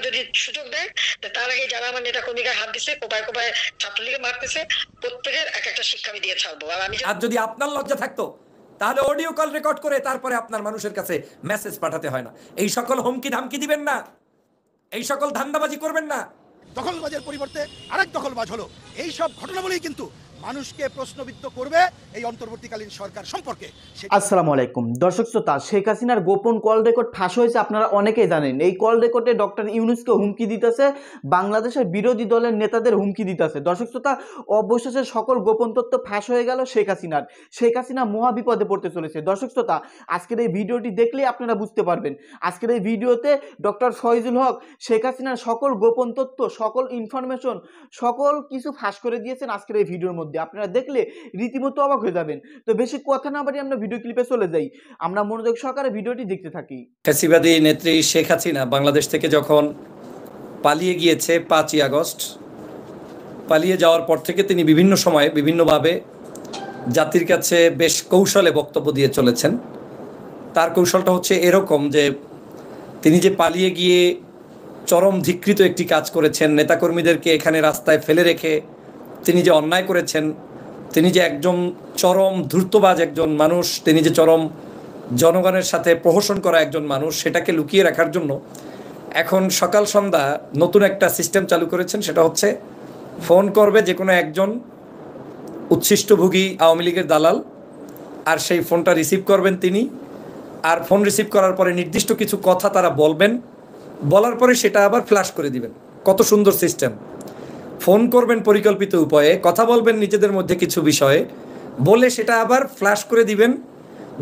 যদি সুযোগ দেয়, তার আগে যারা আমার নেতা কর্মীকে হাত দিছে, কোপায় কোপায় ছাত্রলীগে মারতেছে, প্রত্যেকের এক একটা শিক্ষা আমি দিয়ে ছাড়বো। আর যদি আপনার লজ্জা থাকতো তাহলে অডিও কল রেকর্ড করে তারপরে আপনার মানুষের কাছে মেসেজ পাঠাতে হয় না। এই সকল হুমকি ধামকি দিবেন না, এই সকল ধান্দাবাজি করবেন না। দখলবাজের পরিবর্তে আরেক দখলবাজ হলো। এই সব ঘটনাবলী কিন্তু মানুষকে প্রশ্নবিদ্ধ করবে এই অন্তর্বর্তীকালীন সরকার সম্পর্কে। আসসালামু আলাইকুম দর্শক শ্রোতা, শেখ হাসিনার গোপন কল রেকর্ড ফাঁস হয়েছে, আপনারা অনেকেই জানেন। এই কল রেকর্ডে ডক্টর ইউনূসকে হুমকি দিতেছে, বাংলাদেশের বিরোধী দলের নেতাদের হুমকি দিতেছে। দর্শক শ্রোতা, অবশেষে সকল গোপন তথ্য ফাঁস হয়ে গেল শেখ হাসিনার। শেখ হাসিনা মহা বিপদে পড়তে চলেছে। দর্শক শ্রোতা, আজকের এই ভিডিওটি দেখলেই আপনারা বুঝতে পারবেন। আজকের এই ভিডিওতে ডক্টর ফয়জুল হক শেখ হাসিনার সকল গোপন তথ্য, সকল ইনফরমেশন, সকল কিছু ফাঁস করে দিয়েছেন আজকের এই ভিডিওর মধ্যে। আপনারা দেখলে রীতিমতো অবাক হয়ে যাবেন। তো বেশি কথা না বাড়িয়ে আমরা ভিডিও ক্লিপে চলে যাই, আমরা মনোযোগ সহকারে ভিডিওটি দেখতে থাকি। ফ্যাসিবাদী নেত্রী শেখ হাসিনা বাংলাদেশ থেকে যখন পালিয়ে গিয়েছে 5ই আগস্ট, পালিয়ে যাওয়ার পর থেকে তিনি বিভিন্ন সময়ে বিভিন্নভাবে জাতির কাছে বেশ কৌশলে বক্তব্য দিয়ে চলেছেন। তার কৌশলটা হচ্ছে এরকম যে তিনি যে পালিয়ে গিয়ে চরম ধিকৃত একটি কাজ করেছেন, নেতাকর্মীদেরকে এখানে রাস্তায় ফেলে রেখে তিনি যে অন্যায় করেছেন, তিনি যে একজন চরম ধূর্তবাজ একজন মানুষ, তিনি যে চরম জনগণের সাথে প্রহসন করা একজন মানুষ, সেটাকে লুকিয়ে রাখার জন্য এখন সকাল সন্ধ্যা নতুন একটা সিস্টেম চালু করেছেন। সেটা হচ্ছে ফোন করবে যে কোনো একজন উচ্ছিষ্টভোগী আওয়ামী লীগের দালাল, আর সেই ফোনটা রিসিভ করবেন তিনি। আর ফোন রিসিভ করার পরে নির্দিষ্ট কিছু কথা তারা বলবেন, বলার পরে সেটা আবার ফ্ল্যাশ করে দিবেন। কত সুন্দর সিস্টেম! ফোন করবেন পরিকল্পিত উপায়ে, কথা বলবেন নিজেদের মধ্যে কিছু বিষয়ে, বলে সেটা আবার ফ্ল্যাশ করে দিবেন।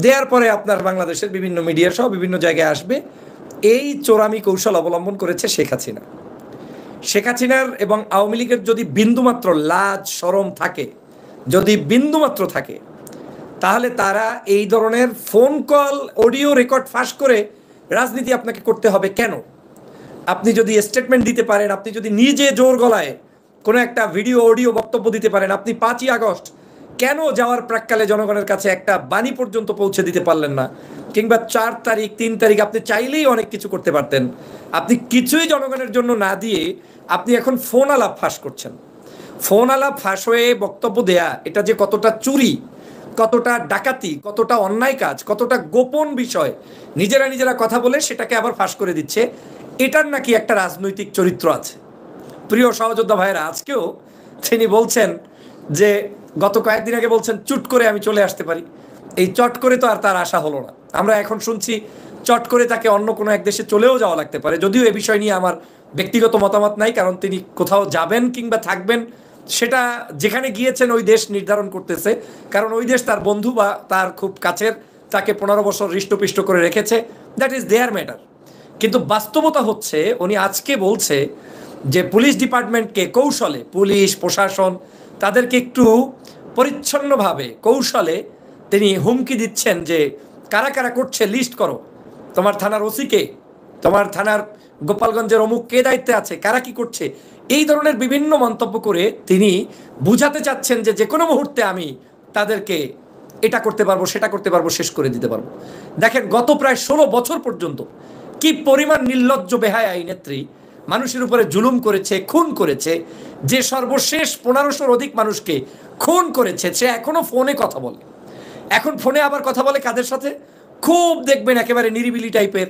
দেওয়ার পরে আপনার বাংলাদেশের বিভিন্ন মিডিয়া সহ বিভিন্ন জায়গায় আসবে। এই চোরামি কৌশল অবলম্বন করেছে শেখ হাসিনা। শেখ হাসিনার এবং আওয়ামী লীগের যদি বিন্দুমাত্র লাজ শরম থাকে, যদি বিন্দুমাত্র থাকে, তাহলে তারা এই ধরনের ফোন কল অডিও রেকর্ড ফাঁস করে রাজনীতি আপনাকে করতে হবে কেন? আপনি যদি স্টেটমেন্ট দিতে পারেন, আপনি যদি নিজে জোর গলায় কোনো একটা ভিডিও অডিও বক্তব্য দিতে পারেন, আপনি 5ই আগস্ট কেন যাওয়ার প্রাক্কালে জনগণের কাছে একটা বাণী পর্যন্ত পৌঁছে দিতে পারলেন না? কিংবা 4 তারিখ 3 তারিখ আপনি চাইলেই অনেক কিছু করতে পারতেন। আপনি কিছুই জনগণের জন্য না দিয়ে আপনি এখন ফোন আলাপ ফাঁস করছেন। ফোন আলাপ ফাঁস হয়ে বক্তব্য দেয়া, এটা যে কতটা চুরি, কতটা ডাকাতি, কতটা অন্যায় কাজ, কতটা গোপন বিষয় নিজেরা কথা বলে সেটাকে আবার ফাঁস করে দিচ্ছে, এটার নাকি একটা রাজনৈতিক চরিত্র আছে। প্রিয় সহযোদ্ধা ভাইয়েরা, আজকেও তিনি বলছেন যে গত কয়েকদিন আগে বলছেন চুট করে আমি চলে আসতে পারি। এই চট করে তো আর তার আশা হলো না। আমরা এখন শুনছি চট করে তাকে অন্য কোনো এক দেশে চলেও যাওয়া লাগতে পারে। যদিও এ বিষয় নিয়ে আমার ব্যক্তিগত মতামত নাই, কারণ তিনি কোথাও যাবেন কিংবা থাকবেন সেটা যেখানে গিয়েছেন ওই দেশ নির্ধারণ করতেছে। কারণ ওই দেশ তার বন্ধু বা তার খুব কাছের, তাকে 15 বছর হৃষ্টপিষ্ট করে রেখেছে, দ্যাট ইজ দেয়ার ম্যাটার। কিন্তু বাস্তবতা হচ্ছে উনি আজকে বলছে যে পুলিশ ডিপার্টমেন্টকে কৌশলে, পুলিশ প্রশাসন তাদেরকে একটু পরিচ্ছন্নভাবে কৌশলে তিনি হুমকি দিচ্ছেন যে কারা কারা করছে লিস্ট করো, তোমার থানার ওসিকে, তোমার থানার গোপালগঞ্জের অমুক কে দায়িত্বে আছে, কারা কি করছে। এই ধরনের বিভিন্ন মন্তব্য করে তিনি বুঝাতে চাচ্ছেন যে যে কোনো মুহূর্তে আমি তাদেরকে এটা করতে পারবো, সেটা করতে পারবো, শেষ করে দিতে পারবো। দেখেন, গত প্রায় 16 বছর পর্যন্ত কি পরিমাণ নির্লজ্জ বেহায়া এই নেত্রী মানুষের উপরে জুলুম করেছে, খুন করেছে। যে সর্বশেষ 1500-র অধিক মানুষকে খুন করেছে, সে এখনো ফোনে কথা বলে। এখন ফোনে আবার কথা বলে কাদের সাথে? খুব দেখবেন একেবারে নিরিবিলি টাইপের,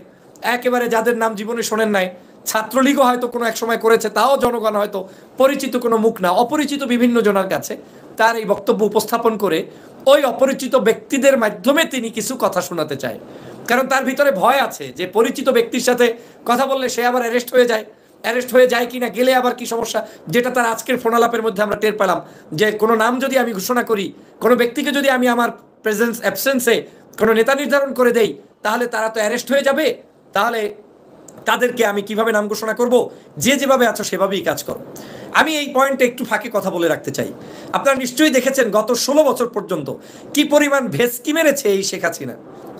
একেবারে যাদের নাম জীবনে শোনেন নাই। ছাত্রলীগও হয়তো কোনো এক সময় করেছে, তাও জনগণ হয়তো পরিচিত কোনো মুখ না, অপরিচিত বিভিন্ন জনের কাছে তার এই বক্তব্য উপস্থাপন করে ওই অপরিচিত ব্যক্তিদের মাধ্যমে তিনি কিছু কথা শোনাতে চায়। কারণ তার ভিতরে ভয় আছে যে পরিচিত ব্যক্তির সাথে কথা বললে সে আবার অ্যারেস্ট হয়ে যায় কিনা, গেলে আবার কি সমস্যা। যেটা তার আজকের ফোনালাপের মধ্যে আমরা টের পেলাম যে কোনো নাম যদি আমি ঘোষণা করি, কোনো ব্যক্তিকে যদি আমি আমার প্রেজেন্স অ্যাবসেন্সে কোনো নেতা নির্ধারণ করে দেই, তাহলে তারা তো অ্যারেস্ট হয়ে যাবে। তাহলে তাদেরকে আমি কিভাবে নাম ঘোষণা করব? যে যেভাবে আছো সেভাবেই কাজ করো। আমি এই পয়েন্টে একটু ফাঁকে কথা বলে রাখতে চাই। আপনারা নিশ্চয়ই দেখেছেন গত 16 বছর পর্যন্ত কি পরিমাণ ভেস্কি মেরেছে এই শেখ হাসিনা।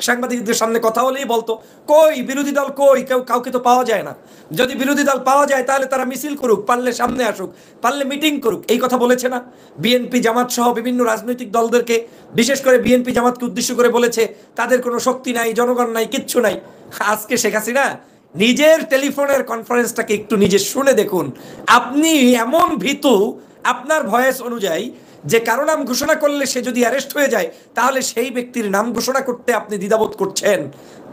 সাংবাদিকদের সামনে কথা হলেই বলতো, কই বিরোধী দল কই, কাউকে তো পাওয়া যায় না। যদি বিরোধী দল পাওয়া যায় তাহলে তারা মিছিল করুক, পারলে সামনে আসুক, পারলে মিটিং করুক, এই কথা বলেছে না? বিএনপি জামাত সহ বিভিন্ন রাজনৈতিক দলদেরকে, বিশেষ করে বিএনপি জামাতকে উদ্দেশ্য করে বলেছে তাদের কোনো শক্তি নাই, জনগণ নাই, কিচ্ছু নাই। আজকে শেখ হাসিনা নিজের টেলিফোনের কনফারেন্সটাকে একটু নিজে শুনে দেখুন। আপনি এমন ভীতু আপনার ভয়েস অনুযায়ী যে কারো নাম ঘোষণা করলে সে যদি অ্যারেস্ট হয়ে যায় তাহলে সেই ব্যক্তির নাম ঘোষণা করতে আপনি দ্বিধাবোধ করছেন।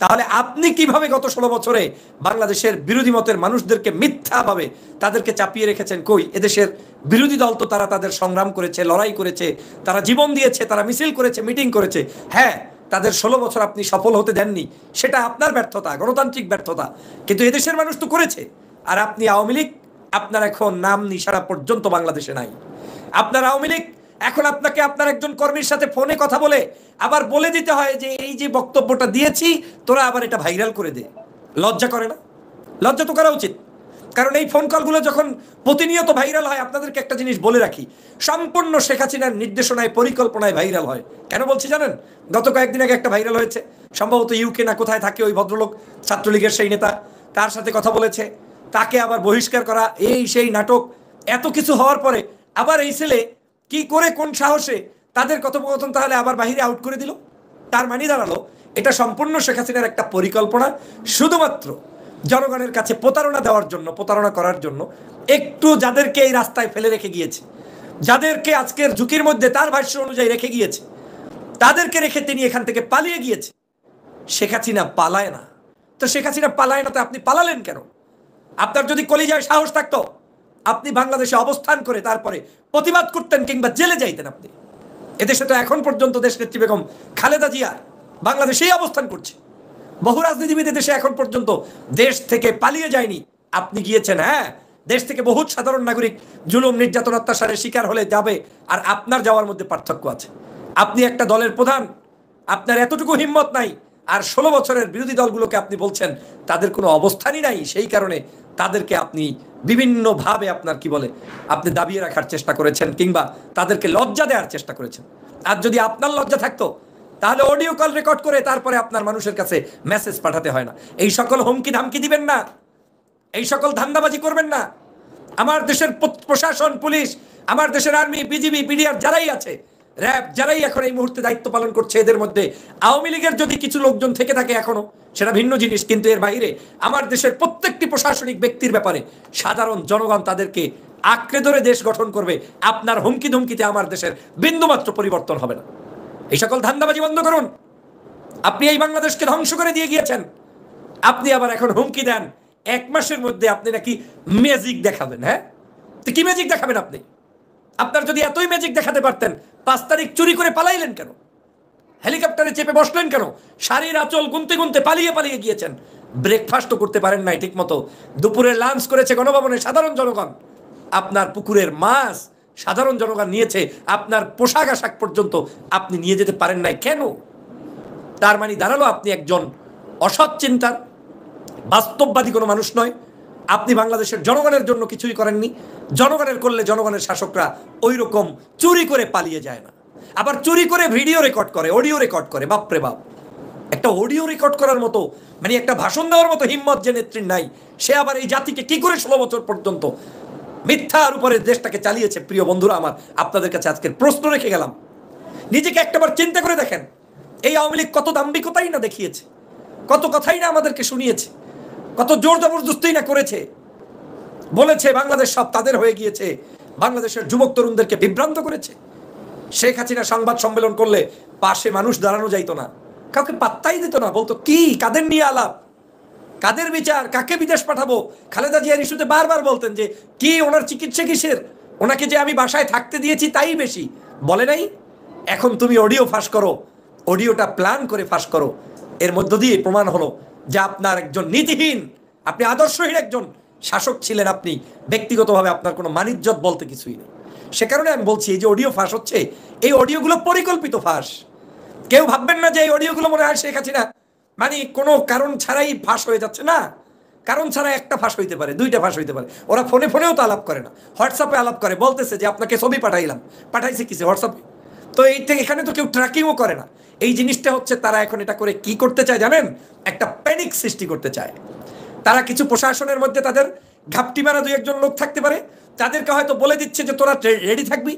তাহলে আপনি কিভাবে গত 16 বছরে বাংলাদেশের বিরোধী মতের মানুষদেরকে মিথ্যাভাবে তাদেরকে চাপিয়ে রেখেছেন? কই, এদেশের বিরোধী দল তো তারা তাদের সংগ্রাম করেছে, লড়াই করেছে, তারা জীবন দিয়েছে, তারা মিছিল করেছে, মিটিং করেছে। হ্যাঁ, তাদের 16 বছর আপনি সফল হতে দেননি, সেটা আপনার ব্যর্থতা, গণতান্ত্রিক ব্যর্থতা, কিন্তু এদেশের মানুষ তো করেছে। আর আপনি আওয়ামী লীগ, আপনার এখন নাম নিশানা পর্যন্ত বাংলাদেশে নাই। আপনার আওয়ামী লীগ এখন আপনাকে আপনার একজন কর্মীর সাথে ফোনে কথা বলে আবার বলে দিতে হয় যে এই যে বক্তব্যটা দিয়েছি তোরা আবার এটা ভাইরাল করে দে। লজ্জা করে না? লজ্জা তো করা উচিত, কারণ এই ফোন কলগুলো যখন প্রতিনিয়ত ভাইরাল হয়, আপনাদেরকে একটা জিনিস বলে রাখি, সম্পূর্ণ শেখ হাসিনার নির্দেশনায়, পরিকল্পনায় ভাইরাল হয়। কেন বলছি জানেন? গত কয়েকদিন আগে একটা ভাইরাল হয়েছে, সম্ভবত ইউকে না কোথায় থাকে ওই ভদ্রলোক, ছাত্রলীগের সেই নেতা, তার সাথে কথা বলেছে, তাকে আবার বহিষ্কার করা, এই সেই নাটক, এত কিছু হওয়ার পরে আবার এই ছেলে কি করে, কোন সাহসে তাদের কথোপকথন তাহলে আবার বাহিরে আউট করে দিল। তার মানে দাঁড়ালো এটা সম্পূর্ণ শেখ হাসিনার একটা পরিকল্পনা, শুধুমাত্র জনগণের কাছে প্রতারণা দেওয়ার জন্য, প্রতারণা করার জন্য। একটু যাদেরকে এই রাস্তায় ফেলে রেখে গিয়েছে, যাদেরকে আজকের ঝুঁকির মধ্যে তার ভাষ্য অনুযায়ী রেখে গিয়েছে, তাদেরকে রেখে তিনি এখান থেকে পালিয়ে গিয়েছে। শেখ হাসিনা পালায় না। তো শেখ হাসিনা পালায় না, তো আপনি পালালেন কেন? আপনার যদি কলিজায় সাহস থাকতো আপনি বাংলাদেশে অবস্থান করে তারপরে প্রতিবাদ করতেন কিংবা জেলে যাইতেন। আপনি এদেশে তো এখন পর্যন্ত দেশনেত্রী বেগম খালেদা জিয়া বাংলাদেশেই অবস্থান করছে। বহু রাজনীতিবিদ দেশে এখন পর্যন্ত দেশ থেকে পালিয়ে যায়নি, আপনি গিয়েছেন। হ্যাঁ, দেশ থেকে বহু সাধারণ নাগরিক জুলুম, নির্যাতন, অত্যাচারের শিকার হলে যাবে, আর আপনার যাওয়ার মধ্যে পার্থক্য আছে। আপনি একটা দলের প্রধান, আপনার এতটুকু হিম্মত নাই, আর 16 বছরের বিরোধী দলগুলোকে আপনি বলছেন তাদের কোনো অবস্থানই নাই, সেই কারণে তাদেরকে আপনি বিভিন্নভাবে আপনার কি বলে আপনি দাবিয়ে রাখার চেষ্টা করেছেন কিংবা তাদেরকে লজ্জা দেওয়ার চেষ্টা করেছেন। আর যদি আপনার লজ্জা থাকতো তাহলে অডিও কল রেকর্ড করে তারপরে আপনার মানুষের কাছে মেসেজ পাঠাতে হয় না। এই সকল হুমকি ধামকি দিবেন না, এই সকল ধান্দাবাজি করবেন না। আমার দেশের প্রশাসন, পুলিশ, আমার দেশের আর্মি, বিজিবি, পিডিআর যারাই আছে, র্যাব যারাই এখন এই মুহূর্তে দায়িত্ব পালন করছে, এদের মধ্যে আওয়ামী লীগের যদি কিছু লোকজন থেকে থাকে এখনো, সেটা ভিন্ন জিনিস, কিন্তু এর বাইরে আমার দেশের প্রত্যেকটি প্রশাসনিক ব্যক্তির ব্যাপারে সাধারণ জনগণ তাদেরকে আঁকড়ে ধরে দেশ গঠন করবে। আপনার হুমকি ধুমকিতে আমার দেশের বিন্দুমাত্র পরিবর্তন হবে না। এই সকল ধান্দাবাজি বন্ধ করুন। আপনি এই বাংলাদেশকে ধ্বংস করে দিয়ে গিয়েছেন, আপনি আবার এখন হুমকি দেন 1 মাসের মধ্যে আপনি নাকি ম্যাজিক দেখাবেন। হ্যাঁ, তো কি ম্যাজিক দেখাবেন আপনি? আপনার যদি এতই ম্যাজিক দেখাতে পারতেন 5 তারিখ চুরি করে পালাইলেন কেন? হেলিকপ্টারে চেপে বসলেন কেন? শাড়ির আঁচল গুনতে গুনতে পালিয়ে পালিয়ে গিয়েছেন। ব্রেকফাস্টও করতে পারেন নাই ঠিক মতো। দুপুরে লাঞ্চ করেছে গণভবনে সাধারণ জনগণ, আপনার পুকুরের মাছ সাধারণ জনগণ নিয়েছে, আপনার পোশাক আশাক পর্যন্ত আপনি নিয়ে যেতে পারেন নাই কেন? তার মানে দাঁড়ালো আপনি একজন অসৎ চিন্তার, বাস্তববাদী কোনো মানুষ নয়। আপনি বাংলাদেশের জনগণের জন্য কিছুই করেননি। জনগণের করলে জনগণের শাসকরা ওই রকম চুরি করে পালিয়ে যায় না, আবার চুরি করে ভিডিও রেকর্ড করে, অডিও রেকর্ড করে। বাপরে বাপ, একটা অডিও রেকর্ড করার মতো, মানে একটা ভাষণ দেওয়ার মতো হিম্মত যে নেত্রীর নাই, সে আবার এই জাতিকে কি করে 16 বছর পর্যন্ত মিথ্যার উপরে দেশটাকে চালিয়েছে। প্রিয় বন্ধুরা আমার, আপনাদের কাছে আজকের প্রশ্ন রেখে গেলাম, নিজেকে একটাবার চিন্তা করে দেখেন। এই আওয়ামী লীগ কত দাম্ভিকতাই না দেখিয়েছে, কত কথাই না আমাদেরকে শুনিয়েছে, কত জোর জবরদস্তি না করেছে। বলেছে বাংলাদেশ সব তাদের হয়ে গিয়েছে, বাংলাদেশের যুবক তরুণদেরকে বিভ্রান্ত করেছে। শেখ হাসিনা সংবাদ সম্মেলন করলে পাশে মানুষ দাঁড়ানো যাইতো না, কাউকে পাত্তাই দিত না, বলতো কি, কাদের নিয়ে আলাপ, কাদের বিচার, কাকে বিদেশ পাঠাবো। খালেদা জিয়ার ইস্যুতে বারবার বলতেন যে কি ওনার চিকিৎসা কিসের, ওনাকে যে আমি বাসায় থাকতে দিয়েছি তাই বেশি। বলে নাই? এখন তুমি অডিও ফাঁস করো, অডিওটা প্ল্যান করে ফাঁস করো, এর মধ্য দিয়ে প্রমাণ হলো যে আপনার একজন নীতিহীন, আপনি আদর্শহীন একজন শাসক ছিলেন। আপনি ব্যক্তিগতভাবে আপনার কোনো মানিজ্যত বলতে কিছুই নেই। সে কারণে আমি বলছি এই যে অডিও ফাঁস হচ্ছে, এই অডিওগুলো পরিকল্পিত ফাঁস। কেউ ভাববেন না যে এই অডিওগুলো মনে হয় শেখ হাসিনা মানে কোনো কারণ ছাড়াই ফাঁস হয়ে যাচ্ছে না। কারণ ছাড়া একটা ফাঁস হইতে পারে, 2টা ফাঁস হইতে পারে। ওরা ফোনে ফোনেও তো আলাপ করে না, হোয়াটসঅ্যাপে আলাপ করে, বলতেছে যে আপনাকে ছবি পাঠাইলাম, পাঠাইছে কিসে? হোয়াটসঅ্যাপে। তো এখানে তো কেউ ট্র্যাকিংও করে না। এই জিনিসটা হচ্ছে তারা এখন এটা করে কি করতে চায় জানেন? একটা প্যানিক সৃষ্টি করতে চায়। তারা কিছু প্রশাসনের মধ্যে তাদের ঘাপটি মারা 2-1 লোক থাকতে পারে, তাদেরকে হয়তো বলে দিচ্ছে যে তোরা রেডি থাকবি।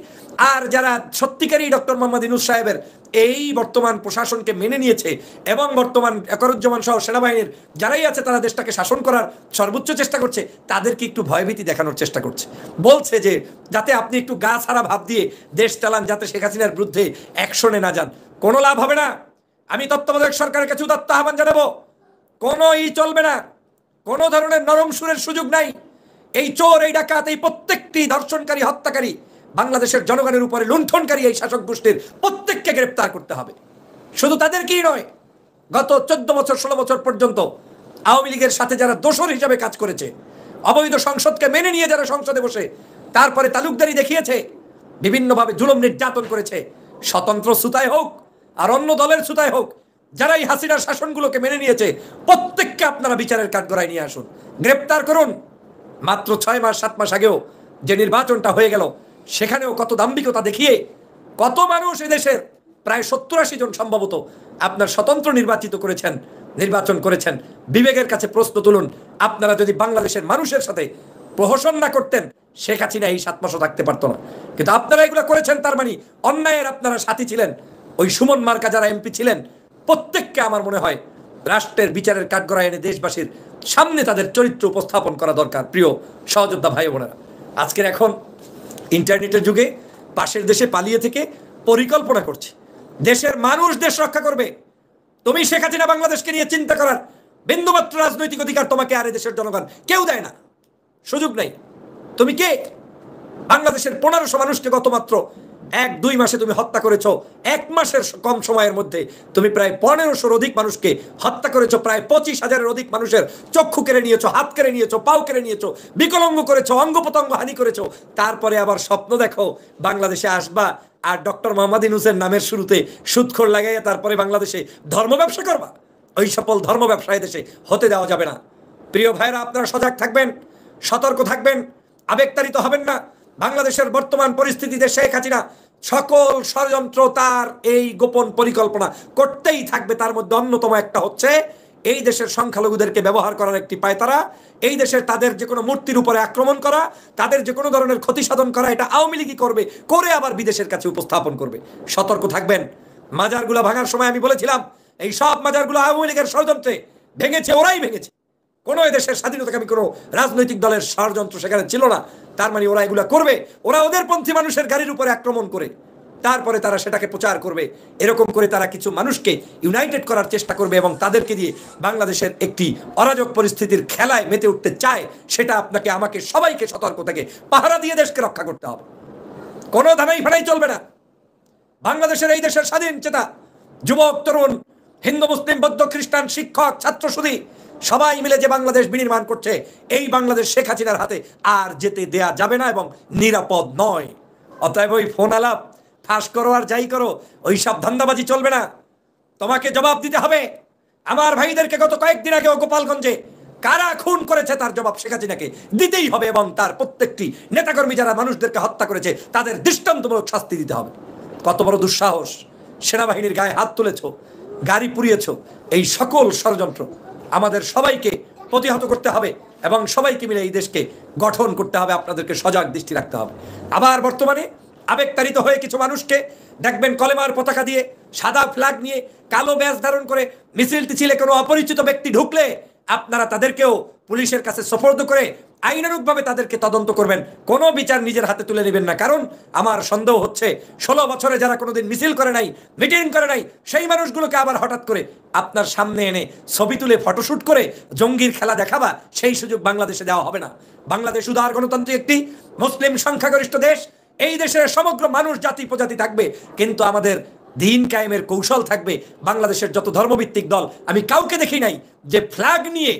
আর যারা সত্যিকারই ডক্টর মোহাম্মদ ইউনূস সাহেবের এই বর্তমান প্রশাসনকে মেনে নিয়েছে এবং বর্তমান একরুজ্জামান সহ সেনাবাহিনীর যারাই আছে তারা দেশটাকে শাসন করার সর্বোচ্চ চেষ্টা করছে, তাদেরকে একটু ভয়ভীতি দেখানোর চেষ্টা করছে। বলছে যে যাতে আপনি একটু গা ছাড়া ভাব দিয়ে দেশ চালান, যাতে শেখ হাসিনার বিরুদ্ধে অ্যাকশনে না যান। কোনো লাভ হবে না। আমি তত্ত্বাবধায়ক সরকারের কাছে উদাত্ত আহ্বান জানাবো, কোনো চলবে না, কোনো ধরনের নরম সুরের সুযোগ নাই। এই চোর, এই ডাকাত, এই প্রত্যেকটি ধর্ষণকারী, হত্যাকারী, বাংলাদেশের জনগণের উপরে লুণ্ঠনকারী এই শাসক গোষ্ঠীর প্রত্যেককে গ্রেপ্তার করতে হবে। শুধু তাদেরকেই নয়, গত 14 বছর 16 বছর পর্যন্ত আওয়ামী লীগের সাথে যারা দোসর হিসাবে কাজ করেছে, অবৈধ সংসদকে মেনে নিয়ে যারা সংসদে বসে তারপরে তালুকদারি দেখিয়েছে, বিভিন্নভাবে জুলুম নির্যাতন করেছে, স্বতন্ত্র সুতায় হোক আর অন্য দলের সুতায় হোক, যারা এই হাসিনার শাসনগুলোকে মেনে নিয়েছে প্রত্যেককে আপনারা বিচারের কাঠগড়ায় নিয়ে আসুন, গ্রেপ্তার করুন। মাত্র 6 মাস 7 মাস আগেও যে নির্বাচনটা হয়ে গেল, সেখানেও কত দাম্ভিকতা দেখিয়ে কত মানুষ এদেশের প্রায় 70-80 জন সম্ভবত আপনার স্বতন্ত্র নির্বাচন করেছেন। বিবেকের কাছে প্রশ্ন তুলুন, আপনারা যদি বাংলাদেশের মানুষের সাথে প্রহসন না করতেন, শেখ হাসিনা এই 7 মাসও থাকতে পারতো না। কিন্তু আপনারা এগুলো করেছেন, তার মানে অন্যায়ের আপনারা সাথী ছিলেন। ওই সুমন মার্কা যারা এমপি ছিলেন প্রত্যেককে আমার মনে হয় রাষ্ট্রের বিচারের কাঠগড়ায় এনে দেশবাসীর সামনে তাদের চরিত্র উপস্থাপন করা দরকার। প্রিয় সহযোদ্ধা ভাই বোনেরা, আজকের এখন ইন্টারনেটের যুগে পাশের দেশে পালিয়ে থেকে পরিকল্পনা করছে দেশের মানুষ দেশ রক্ষা করবে। তুমি শেখ হাসিনা বাংলাদেশকে নিয়ে চিন্তা করার বিন্দুমাত্র রাজনৈতিক অধিকার তোমাকে আর দেশের জনগণ কেউ দেয় না, সুযোগ নেই। তুমি কে? বাংলাদেশের 1500 মানুষকে গত মাত্র 1-2 মাসে তুমি হত্যা করেছো। 1 মাসের কম সময়ের মধ্যে তুমি প্রায় 1500-র অধিক মানুষকে হত্যা করেছো। প্রায় 25,000-এর অধিক মানুষের চক্ষু কেড়ে নিয়েছো, হাত কেড়ে নিয়েছো, পাও কেড়ে নিয়েছো, বিকলাঙ্গ করেছো, অঙ্গ প্রত্যঙ্গ হানি করেছো। তারপরে আবার স্বপ্ন দেখো বাংলাদেশে আসবা আর ডক্টর মোহাম্মদ ইউনূসের নামের শুরুতে সুদখোর লাগাইয়া তারপরে বাংলাদেশে ধর্ম ব্যবসা করবা। ওই সকল ধর্ম ব্যবসায় দেশে হতে দেওয়া যাবে না। প্রিয় ভাইরা, আপনারা সজাগ থাকবেন, সতর্ক থাকবেন, আবেগতাড়িত হবেন না। বাংলাদেশের বর্তমান পরিস্থিতিতে শেখ হাসিনা সকল ষড়যন্ত্র, তার এই গোপন পরিকল্পনা করতেই থাকবে। তার মধ্যে অন্যতম একটা হচ্ছে এই দেশের সংখ্যালঘুদেরকে ব্যবহার করার একটি পায়তারা, এই দেশের তাদের যে কোনো মূর্তির উপরে আক্রমণ করা, তাদের যে কোনো ধরনের ক্ষতি সাধন করা, এটা আওয়ামী লীগই করবে, করে আবার বিদেশের কাছে উপস্থাপন করবে। সতর্ক থাকবেন। মাজারগুলো ভাঙার সময় আমি বলেছিলাম, এই সব মাজারগুলো আওয়ামী লীগের ষড়যন্ত্রে ভেঙেছে, ওরাই ভেঙেছে। কোনো দেশের স্বাধীনতাকামী কোনো রাজনৈতিক দলের ষড়যন্ত্র সেখানে ছিল না। তার মানে ওরা এগুলা করবে, ওরা ওদের পন্থী মানুষের গাড়ির উপরে আক্রমণ করে তারপরে তারা সেটাকে প্রচার করবে। এরকম করে তারা কিছু মানুষকে ইউনাইটেড করার চেষ্টা করবে এবং তাদেরকে দিয়ে বাংলাদেশের একটি অরাজক পরিস্থিতির খেলায় মেতে উঠতে চায়। সেটা আপনাকে, আমাকে, সবাইকে সতর্ক থেকে পাহারা দিয়ে দেশকে রক্ষা করতে হবে। কোনো ধানাই ফানাই চলবে না। বাংলাদেশের এই দেশের স্বাধীন চেতা যুবক, তরুণ, হিন্দু, মুসলিম, বৌদ্ধ, খ্রিস্টান, শিক্ষক, ছাত্র সুধী সবাই মিলে যে বাংলাদেশ বিনির্মাণ করছে, এই বাংলাদেশ শেখ হাসিনার হাতে আর যেতে দেয়া যাবে না এবং নিরাপদ নয়। অতএব ওই ফোন আলাপ ফাঁস করো আর যাই করো, ওই সব ধান্দাবাজি চলবে না। তোমাকে জবাব দিতে হবে। আমার ভাইদেরকে গত কয়েকদিন আগেও গোপালগঞ্জে কারা খুন করেছে তার জবাব শেখ হাসিনাকে দিতেই হবে এবং তার প্রত্যেকটি নেতাকর্মী যারা মানুষদেরকে হত্যা করেছে তাদের দৃষ্টান্তমূলক শাস্তি দিতে হবে। কত বড় দুঃসাহস! সেনাবাহিনীর গায়ে হাত তুলেছ, গাড়ি পুড়িয়েছ। এই সকল ষড়যন্ত্র আমাদের সবাইকে প্রতিহত করতে হবে এবং সবাইকে মিলে এই দেশকে গঠন করতে হবে। আপনাদেরকে সজাগ দৃষ্টি রাখতে হবে। আবার বর্তমানে আবেগতাড়িত হয়ে কিছু মানুষকে দেখবেন কলেমার পতাকা দিয়ে, সাদা ফ্ল্যাগ নিয়ে, কালো ব্যাজ ধারণ করে মিছিল টিছিলে কোনো অপরিচিত ব্যক্তি ঢুকলে আপনারা তাদেরকেও পুলিশের কাছে সোপর্দ করে আইনানুগভাবে তাদেরকে তদন্ত করবেন। কোনো বিচার নিজের হাতে তুলে নেবেন না। কারণ আমার সন্দেহ হচ্ছে 16 বছরে যারা কোনোদিন মিছিল করে নাই, মিটিং করে নাই, সেই মানুষগুলোকে আবার হঠাৎ করে আপনার সামনে এনে ছবি তুলে ফটোশুট করে জঙ্গির খেলা দেখাবা, সেই সুযোগ বাংলাদেশে দেওয়া হবে না। বাংলাদেশ উদার গণতান্ত্রিক একটি মুসলিম সংখ্যাগরিষ্ঠ দেশ। এই দেশের সমগ্র মানুষ, জাতি প্রজাতি থাকবে, কিন্তু আমাদের দিন কায়েমের কৌশল থাকবে। বাংলাদেশের যত ধর্মভিত্তিক দল আমি কাউকে দেখি নাই যে ফ্ল্যাগ নিয়ে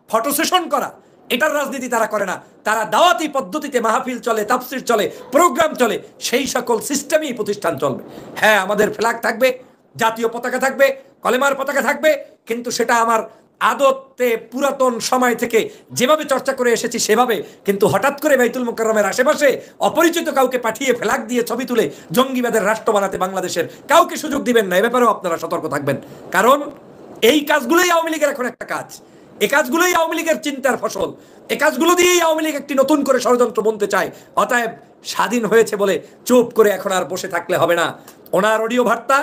ফটো সেশন করা, এটার রাজনীতি তারা করে না। তারা দাওয়াতি পদ্ধতিতে মাহফিল চলে, তাফসির চলে, প্রোগ্রাম চলে, সেই সকল সিস্টেমই প্রতিষ্ঠান চলবে। হ্যাঁ, আমাদের ফ্ল্যাগ থাকবে, জাতীয় পতাকা থাকবে, কলেমার পতাকা থাকবে, কিন্তু সেটা আমার আদতে পুরাতন সময় থেকে যেভাবে চর্চা করে এসেছি সেভাবে। কিন্তু হঠাৎ করে বাইতুল মুকাররমের আশেপাশে অপরিচিত কাউকে পাঠিয়ে ফ্ল্যাগ দিয়ে ছবি তুলে জঙ্গিবাদের রাষ্ট্র বানাতে বাংলাদেশের কাউকে সুযোগ দিবেন না। এ ব্যাপারেও আপনারা সতর্ক থাকবেন। কারণ এই কাজগুলোই আওয়ামী লীগের এখন একটা কাজ, এই কাজগুলোই আওয়ামী লীগের চিন্তার ফসল, এই কাজগুলো দিয়েই আওয়ামী লীগ একটি নতুন করে ষড়যন্ত্র বনতে চায়। অতএব স্বাধীন হয়েছে বলে চুপ করে এখন আর বসে থাকলে হবে না। ওনার অডিও বার্তা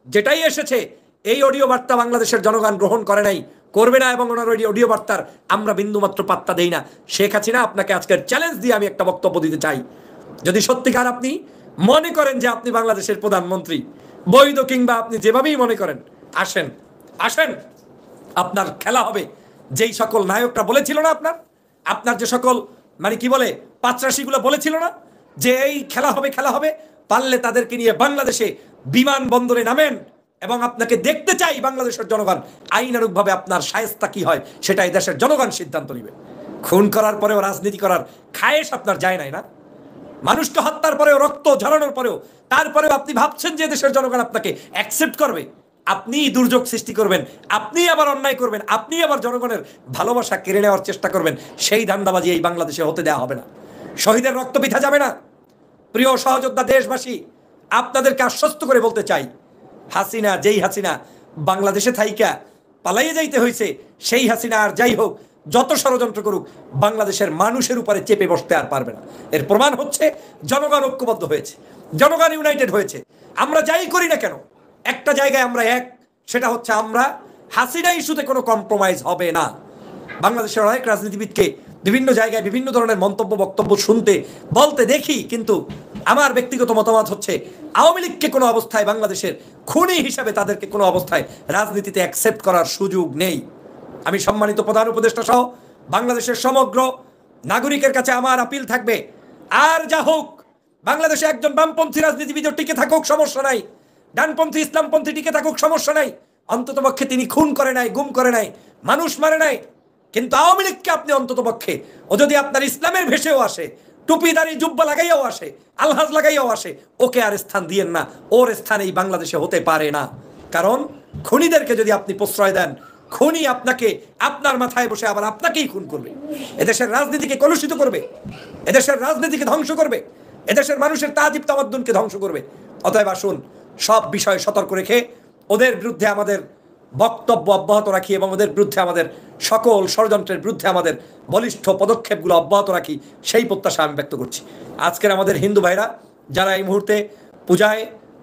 যেটাই এসেছে এই অডিও বার্তা বাংলাদেশের জনগণ গ্রহণ করে নাই, করবে না, এবং ওনার অডিও বার্তার আমরা বিন্দুমাত্র পাত্তা দেই না। শেখ হাসিনা, আপনাকে আজকের চ্যালেঞ্জ দিয়ে আমি একটা বক্তব্য দিতে চাই। যদি সত্যিকার আপনি মনে করেন যে আপনি বাংলাদেশের প্রধানমন্ত্রী, বৈধ কিংবা আপনি যেভাবেই মনে করেন, আসেন আসেন, আপনার খেলা হবে। যেই সকল নায়করা বলেছিল না, আপনার যে সকল মানে কি বলে পাঁচরাশিগুলো বলেছিল না যে এই খেলা হবে, খেলা হবে, পারলে তাদেরকে নিয়ে বাংলাদেশে বিমানবন্দরে নামেন, এবং আপনাকে দেখতে চাই বাংলাদেশের জনগণ। আইনানুগভাবে আপনার শায়েস্তা কি হয় সেটা এই দেশের জনগণ সিদ্ধান্ত নেবে। খুন করার পরেও রাজনীতি করার খায়েশ আপনার যায় নাই না? মানুষকে হত্যার পরেও, রক্ত ঝরানোর পরেও, তারপরেও আপনি ভাবছেন যে দেশের জনগণ আপনাকে অ্যাকসেপ্ট করবে? আপনি দুর্যোগ সৃষ্টি করবেন, আপনি আবার অন্যায় করবেন, আপনি আবার জনগণের ভালোবাসা কেড়ে নেওয়ার চেষ্টা করবেন। সেই ধান্দাবাজি এই বাংলাদেশে হতে দেওয়া হবে না। শহীদের রক্ত বৃথা যাবে না। প্রিয় সহযোদ্ধা দেশবাসী, আপনাদেরকে আশ্বস্ত করে বলতে চাই, হাসিনা, যেই হাসিনা বাংলাদেশে থাইকা পালাইয়ে যাইতে হয়েছে, সেই হাসিনা আর যাই হোক, যত ষড়যন্ত্র করুক, বাংলাদেশের মানুষের উপরে চেপে বসতে আর পারবে না। এর প্রমাণ হচ্ছে জনগণ ঐক্যবদ্ধ হয়েছে, জনগণ ইউনাইটেড হয়েছে। আমরা যাই করি না কেন, একটা জায়গায় আমরা এক, সেটা হচ্ছে আমরা হাসিনা ইস্যুতে কোনো কম্প্রোমাইজ হবে না। বাংলাদেশের অনেক রাজনীতিবিদকে বিভিন্ন জায়গায় বিভিন্ন ধরনের মন্তব্য, বক্তব্য শুনতে বলতে দেখি, কিন্তু আমার ব্যক্তিগত মতামত হচ্ছে আওয়ামী লীগকে কোনো অবস্থায় বাংলাদেশের খুনি হিসাবে তাদেরকে কোনো অবস্থায় রাজনীতিতে অ্যাকসেপ্ট করার সুযোগ নেই। আমি সম্মানিত প্রধান উপদেষ্টা সহ বাংলাদেশের সমগ্র নাগরিকের কাছে আমার আপিল থাকবে, আর যা হোক, বাংলাদেশে একজন বামপন্থী রাজনীতিবিদ টিকে থাকুক, সমস্যা নাই, ডানপন্থী ইসলামপন্থী টিকে থাকুক, সমস্যা নাই, অন্ততপক্ষে তিনি খুন করে নাই, গুম করে নাই, মানুষ মারে নাই। কিন্তু আওয়ামী লীগকে আপনি অন্ততপক্ষে, ও যদি আপনার ইসলামের ভেসেও আসে, টুপিদারি জুব্বা লাগাইয়াও আসে, আলহাজ লাগাইয়াও আসে, ওকে আর স্থান দিয়েন না। ওর স্থান এই বাংলাদেশে হতে পারে না। কারণ খুনিদেরকে যদি আপনি প্রশ্রয় দেন, খুনি আপনাকে আপনার মাথায় বসে আবার আপনাকেই খুন করবে, এদেশের রাজনীতিকে কলুষিত করবে, এদেশের রাজনীতিকে ধ্বংস করবে, এদেশের মানুষের তাজিব তামাদ্দুনকে ধ্বংস করবে। অতএব আসুন, সব বিষয়ে সতর্ক রেখে ওদের বিরুদ্ধে আমাদের বক্তব্য অব্যাহত রাখি, এবং ওদের বিরুদ্ধে আমাদের সকল ষড়যন্ত্রের বিরুদ্ধে আমাদের বলিষ্ঠ পদক্ষেপগুলো অব্যাহত রাখি, সেই প্রত্যাশা আমি ব্যক্ত করছি। আজকের আমাদের হিন্দু ভাইরা যারা এই মুহূর্তে পূজায়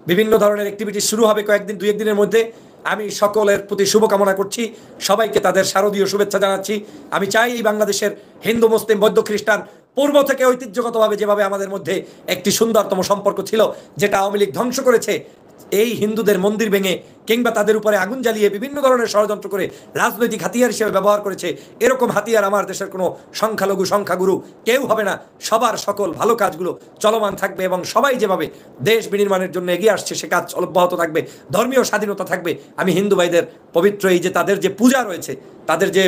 বিভিন্ন ধরনের অ্যাক্টিভিটি শুরু হবে কয়েকদিন, 2-1 দিনের মধ্যে, আমি সকলের প্রতি শুভকামনা করছি, সবাইকে তাদের শারদীয় শুভেচ্ছা জানাচ্ছি। আমি চাই এই বাংলাদেশের হিন্দু, মুসলিম, বৌদ্ধ, খ্রিস্টান পূর্ব থেকে ঐতিহ্যগতভাবে যেভাবে আমাদের মধ্যে একটি সুন্দরতম সম্পর্ক ছিল, যেটা আওয়ামী লীগ ধ্বংস করেছে, এই হিন্দুদের মন্দির ভেঙে কিংবা তাদের উপরে আগুন জ্বালিয়ে বিভিন্ন ধরনের ষড়যন্ত্র করে রাজনৈতিক হাতিয়ার হিসেবে ব্যবহার করেছে, এরকম হাতিয়ার আমার দেশের কোনো সংখ্যালঘু, সংখ্যাগুরু কেউ হবে না। সবার সকল ভালো কাজগুলো চলমান থাকবে, এবং সবাই যেভাবে দেশ বিনির্মাণের জন্য এগিয়ে আসছে সে কাজ অব্যাহত থাকবে, ধর্মীয় স্বাধীনতা থাকবে। আমি হিন্দু ভাইদের পবিত্র এই যে তাদের যে পূজা রয়েছে, তাদের যে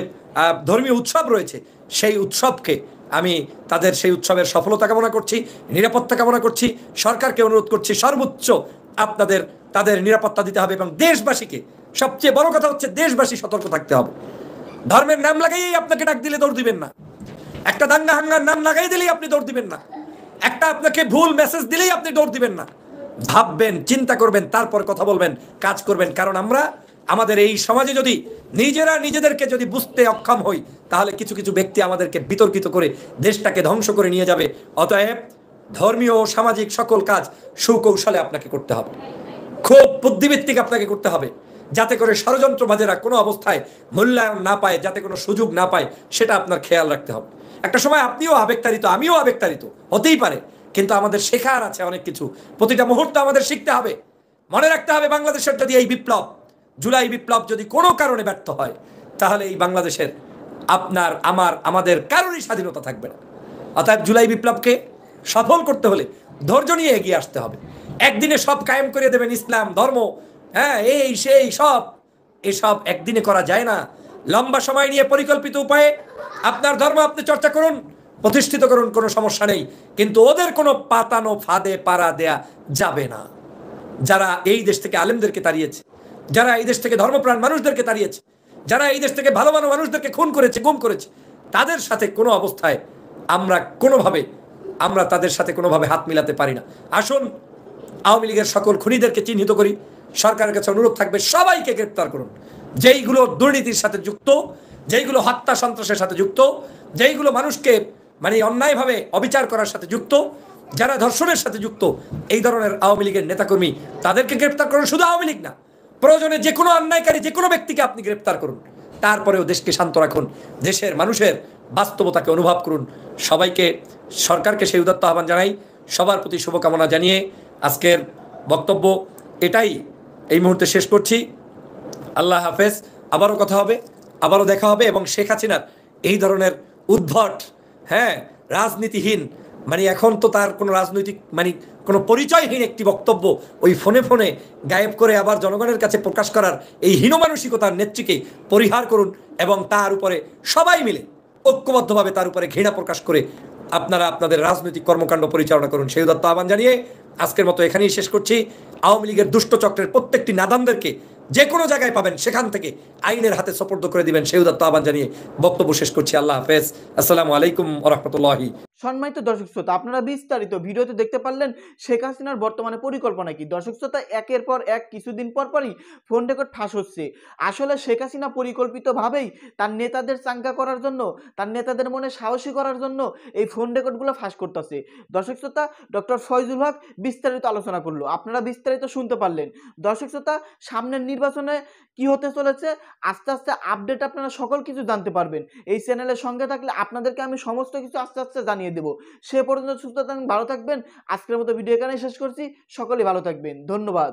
ধর্মীয় উৎসব রয়েছে, সেই উৎসবকে আমি তাদের সেই উৎসবের সফলতা কামনা করছি, নিরাপত্তা কামনা করছি। সরকারকে অনুরোধ করছি সর্বোচ্চ আপনাদের তাদের নিরাপত্তা দিতে হবে, এবং দেশবাসীকে, সবচেয়ে বড় কথা হচ্ছে দেশবাসী সতর্ক থাকতে হবে। ধর্মের নাম লাগাইয়েই আপনাকে ডাক দিলে দৌড় দিবেন না, একটা দাঙ্গা হাঙ্গার নাম লাগাই দিলেই আপনি দৌড় দিবেন না, একটা আপনাকে ভুল মেসেজ দিলেই আপনি দৌড় দিবেন না। ভাববেন, চিন্তা করবেন, তারপর কথা বলবেন, কাজ করবেন। কারণ আমরা আমাদের এই সমাজে যদি নিজেরা নিজেদেরকে যদি বুঝতে অক্ষম হই, তাহলে কিছু কিছু ব্যক্তি আমাদেরকে বিতর্কিত করে দেশটাকে ধ্বংস করে নিয়ে যাবে। অতএব ধর্মীয় ও সামাজিক সকল কাজ সুকৌশলে আপনাকে করতে হবে, খুব বুদ্ধিভিত্তিক আপনাকে করতে হবে, যাতে করে ষড়যন্ত্রবাজেরা কোনো অবস্থায় মূল্যায়ন না পায়, যাতে কোনো সুযোগ না পায়, সেটা আপনার খেয়াল রাখতে হবে। একটা সময় আপনিও আবেগতাড়িত, আমিও আবেগতাড়িত হতেই পারে, কিন্তু আমাদের শেখার আছে অনেক কিছু। প্রতিটা মুহূর্তে আমাদের শিখতে হবে। মনে রাখতে হবে, বাংলাদেশের যদি এই বিপ্লব, জুলাই বিপ্লব যদি কোনো কারণে ব্যর্থ হয়, তাহলে এই বাংলাদেশের আপনার, আমাদের কারোরই স্বাধীনতা থাকবে না। অতএব জুলাই বিপ্লবকে সফল করতে হলে ধৈর্য নিয়ে এগিয়ে আসতে হবে। একদিনে সব কায়েম করে দেবেন ইসলাম ধর্ম, হ্যাঁ, এই সেই সব, এসব একদিনে করা যায় না। লম্বা সময় নিয়ে পরিকল্পিত উপায়ে আপনার ধর্ম আপনি চর্চা করুন, প্রতিষ্ঠিত করুন, কোনো সমস্যা নেই। কিন্তু ওদের কোনো পাতানো ফাঁদে পাড়া দেয়া যাবে না। যারা এই দেশ থেকে আলেমদেরকে তাড়িয়েছে, যারা এই দেশ থেকে ধর্মপ্রাণ মানুষদেরকে তাড়িয়েছে, যারা এই দেশ থেকে ভালো ভালো মানুষদেরকে খুন করেছে, গুম করেছে, তাদের সাথে কোনো অবস্থায় আমরা তাদের সাথে কোনোভাবে হাত মিলাতে পারি না। আসুন আওয়ামী লীগের সকল খুনিদেরকে চিহ্নিত করি। সরকারের কাছে অনুরোধ থাকবে, সবাইকে গ্রেপ্তার করুন। যেইগুলো দুর্নীতির সাথে যুক্ত, যেইগুলো হত্যা সন্ত্রাসের সাথে যুক্ত, যেইগুলো মানুষকে অন্যায়ভাবে অবিচার করার সাথে যুক্ত, যারা ধর্ষণের সাথে যুক্ত এই ধরনের আওয়ামী লীগের নেতাকর্মী তাদেরকে গ্রেপ্তার করুন। শুধু আওয়ামী লীগ না, প্রয়োজনে যে কোনো অন্যায়কারী যে কোনো ব্যক্তিকে আপনি গ্রেপ্তার করুন, তারপরেও দেশকে শান্ত রাখুন, দেশের মানুষের বাস্তবতাকে অনুভব করুন। সবাইকে, সরকারকে সেই উদাত্ত আহ্বান জানাই। সবার প্রতি শুভকামনা জানিয়ে আজকের বক্তব্য এটাই এই মুহূর্তে শেষ করছি। আল্লাহ হাফেজ। আবারও কথা হবে, আবারও দেখা হবে। এবং শেখ হাসিনার এই ধরনের উদ্ভট, রাজনীতিহীন, মানে এখন তো তার কোনো রাজনৈতিক কোনো পরিচয়হীন একটি বক্তব্য ওই ফোনে ফোনে গায়েব করে আবার জনগণের কাছে প্রকাশ করার এই হীনমানসিকতার নেত্রীকে পরিহার করুন এবং তার উপরে সবাই মিলে ঐক্যবদ্ধভাবে তার উপরে ঘৃণা প্রকাশ করে আপনারা আপনাদের রাজনৈতিক কর্মকাণ্ড পরিচালনা করুন। সেই উদাত্ত আহ্বান জানিয়ে আজকের মতো এখানেই শেষ করছি। আওয়ামী লীগের দুষ্ট চক্রের প্রত্যেকটি নাদানদেরকে যে কোনো জায়গায় পাবেন সেখান থেকে আইনের হাতে সোপর্দ করে দিবেন, সেই উদাত্ত আহ্বান জানিয়ে বক্তব্য শেষ করছি। আল্লাহ হাফেজ। আসসালামু আলাইকুম ওয়া রাহমাতুল্লাহি। সম্মানিত দর্শক শ্রোতা, আপনারা বিস্তারিত ভিডিওতে দেখতে পারলেন শেখ হাসিনার বর্তমানে পরিকল্পনা কি। দর্শক শ্রোতা, একের পর এক কিছুদিন পর পরই ফোন রেকর্ড ফাঁস হচ্ছে। আসলে শেখ হাসিনা পরিকল্পিতভাবেই তার নেতাদের চাঙ্গা করার জন্য, তার নেতাদের মনে সাহসী করার জন্য এই ফোন রেকর্ডগুলো ফাঁস করতেছে। দর্শক শ্রোতা, ডক্টর ফয়জুল হক বিস্তারিত আলোচনা করলো, আপনারা বিস্তারিত শুনতে পারলেন। দর্শক শ্রোতা, সামনের নির্বাচনে কি হতে চলেছে আস্তে আস্তে আপডেট আপনারা সকল কিছু জানতে পারবেন। এই চ্যানেলের সঙ্গে থাকলে আপনাদেরকে আমি সমস্ত কিছু আস্তে আস্তে জানিয়ে দেব। সে পর্যন্ত সুস্থ থাকবেন, ভালো থাকবেন। আজকের মতো ভিডিও এখানেই শেষ করছি। সকলেই ভালো থাকবেন, ধন্যবাদ।